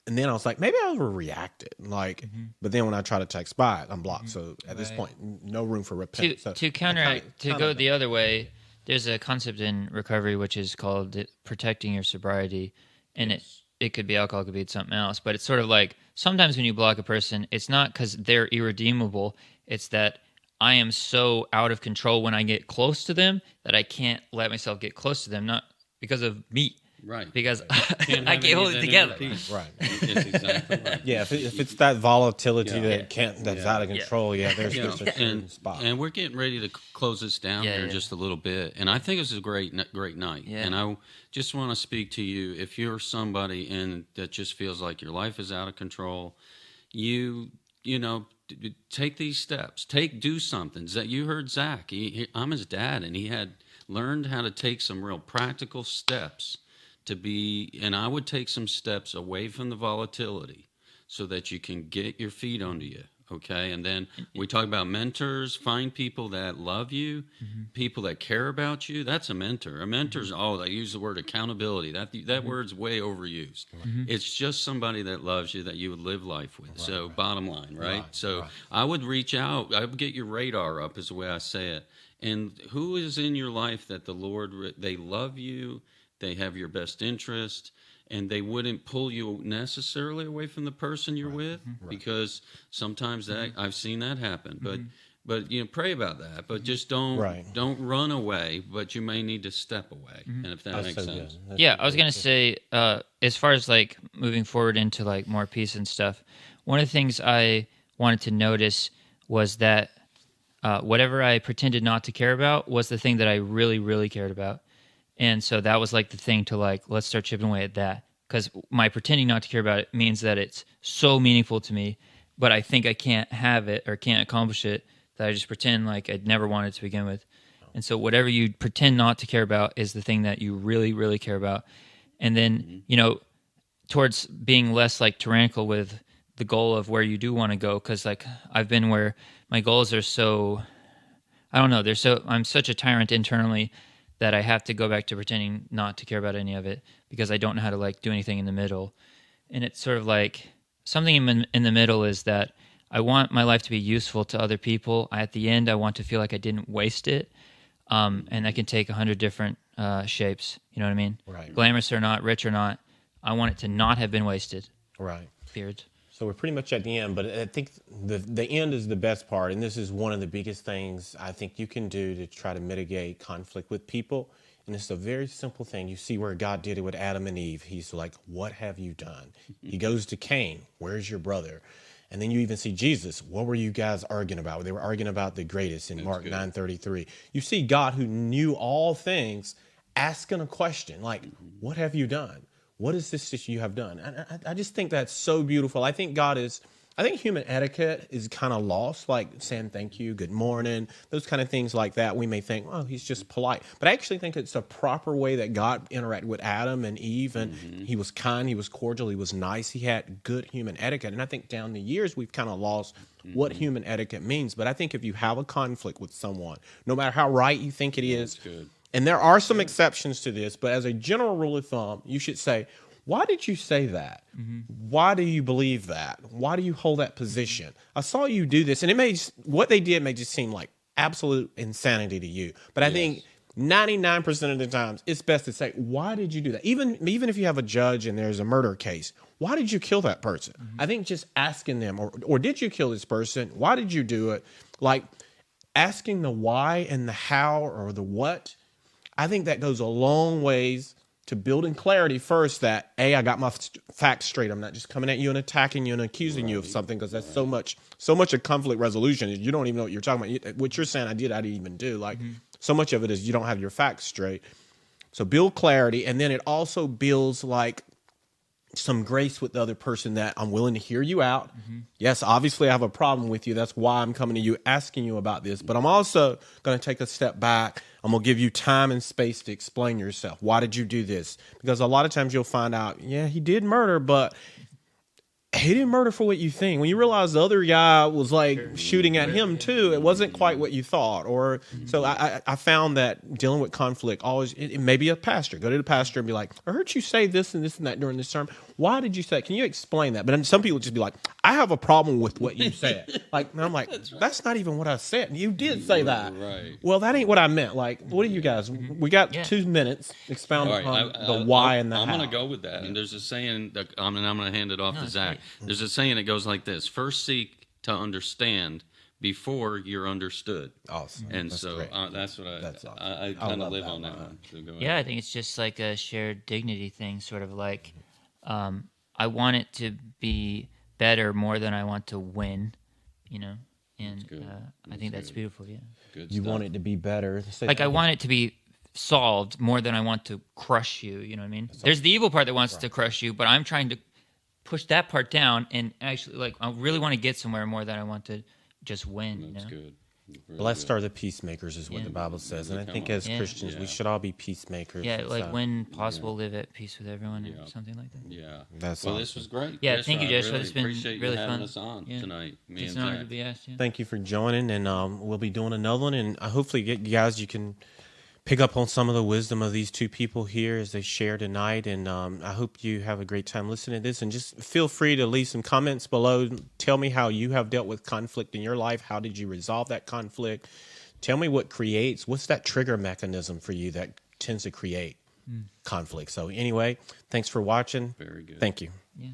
and then I was like, maybe I overreacted. Like, but then when I try to text back, I'm blocked. So at this point, no room for repentance. To counteract, to go the other way, there's a concept in recovery which is called protecting your sobriety, and it could be alcohol, it could be something else. But it's sort of like sometimes when you block a person, it's not because they're irredeemable. It's that I am so out of control when I get close to them that I can't let myself get close to them, not because of me. Right. Because I can't hold it together. Right. That's exactly right. Yeah, if it's that volatility that's out of control, there's a certain spot. And we're getting ready to close this down here just a little bit. And I think this is a great night. Yeah. And I just want to speak to you. If you're somebody that just feels like your life is out of control, you take these steps. Do something. You heard Zach. I'm his dad, and he had learned how to take some real practical steps and I would take some steps away from the volatility so that you can get your feet under you, okay? And then we talk about mentors. Find people that love you, people that care about you. That's a mentor. A mentor's, I use the word accountability. That word's way overused. It's just somebody that loves you that you would live life with. So bottom line, right? I would reach out. I would get your radar up is the way I say it. And who is in your life that the Lord, they love you, they have your best interest, and they wouldn't pull you necessarily away from the person you're with, because sometimes I've seen that happen. But pray about that. But just don't run away. But you may need to step away. And if that makes sense. I was gonna say, as far as like moving forward into like more peace and stuff, one of the things I wanted to notice was that whatever I pretended not to care about was the thing that I really, really cared about. And so that was like the thing to like, let's start chipping away at that. Because my pretending not to care about it means that it's so meaningful to me, but I think I can't have it or can't accomplish it, that I just pretend like I'd never wanted to begin with. And so whatever you pretend not to care about is the thing that you really, really care about. And then, towards being less like tyrannical with the goal of where you do want to go. Because like I've been where my goals are so I don't know. I'm such a tyrant internally that I have to go back to pretending not to care about any of it because I don't know how to like do anything in the middle. And it's sort of like something in the middle is that I want my life to be useful to other people. At the end, I want to feel like I didn't waste it. And that can take 100 different shapes. You know what I mean? Right. Glamorous or not, rich or not, I want it to not have been wasted. Right. Period. So we're pretty much at the end, but I think the end is the best part, and this is one of the biggest things I think you can do to try to mitigate conflict with people. And it's a very simple thing. You see where God did it with Adam and Eve. He's like, what have you done? He goes to Cain, where's your brother? And then you even see Jesus. What were you guys arguing about? They were arguing about the greatest in Mark 9:33. You see God, who knew all things, asking a question like, what have you done? What is this that you have done? And I just think that's so beautiful. I think human etiquette is kind of lost, like saying thank you, good morning, those kind of things like that. We may think, oh, he's just polite. But I actually think it's a proper way that God interacted with Adam and Eve. And he was kind, he was cordial, he was nice. He had good human etiquette. And I think down the years, we've kind of lost what human etiquette means. But I think if you have a conflict with someone, no matter how right you think it is, and there are some exceptions to this, but as a general rule of thumb, you should say, why did you say that? Why do you believe that? Why do you hold that position? I saw you do this, and what they did may just seem like absolute insanity to you. But I think 99% of the times, it's best to say, why did you do that? Even if you have a judge and there's a murder case, why did you kill that person? I think just asking them, or did you kill this person? Why did you do it? Like asking the why and the how or the what, I think that goes a long ways to building clarity first that, A, I got my facts straight. I'm not just coming at you and attacking you and accusing you of something, because that's so much of conflict resolution is you don't even know what you're talking about. What you're saying I didn't even do. Like so much of it is you don't have your facts straight. So build clarity, and then it also builds like some grace with the other person that I'm willing to hear you out. Yes, obviously I have a problem with you. That's why I'm coming to you asking you about this. But I'm also going to take a step back. I'm going to give you time and space to explain yourself. Why did you do this? Because a lot of times you'll find out, yeah, he did murder, but he didn't murder for what you think. When you realize the other guy was like shooting at him too, it wasn't quite what you thought. Or so I found that dealing with conflict always, it may be a pastor. Go to the pastor and be like, I heard you say this and this and that during this term. Why did you say it? Can you explain that? But then some people just be like, I have a problem with what you said. Like, and I'm like, that's not even what I said. You did say that. Right. Well, that ain't what I meant. Like, what do you guys? We got 2 minutes. Expound upon the why and the how. I'm going to go with that. And there's a saying that I'm going to hand it off to Zach. There's a saying that goes like this: first seek to understand before you're understood. Awesome. And that's so that's what awesome. I kind of live on that one. So go ahead. Yeah, I think it's just like a shared dignity thing, sort of like I want it to be better more than I want to win, you know? And I think that's beautiful, yeah. Good You stuff. want it to be better. Like I want it to be solved more than I want to crush you, you know what I mean? There's the evil part that wants to crush you, but I'm trying to push that part down and actually, like, I really want to get somewhere more than I want to just win, That's you know? good. Really Blessed good. are the peacemakers is what the Bible says. And I think as Christians, we should all be peacemakers. Yeah, like So, when possible, live at peace with everyone or something like that. Yeah. That's well, awesome. this was great. Yeah, Jeshua, thank you, I Jeshua. really It's been appreciate really you having fun. us on tonight. Me It's and an honor Zach. to be asked, yeah. Thank you for joining, and we'll be doing another one. And I hopefully, you guys, you can pick up on some of the wisdom of these two people here as they share tonight. And I hope you have a great time listening to this. And just feel free to leave some comments below. Tell me how you have dealt with conflict in your life. How did you resolve that conflict? Tell me what's that trigger mechanism for you that tends to create conflict. So anyway, thanks for watching. Very good. Thank you. Yeah.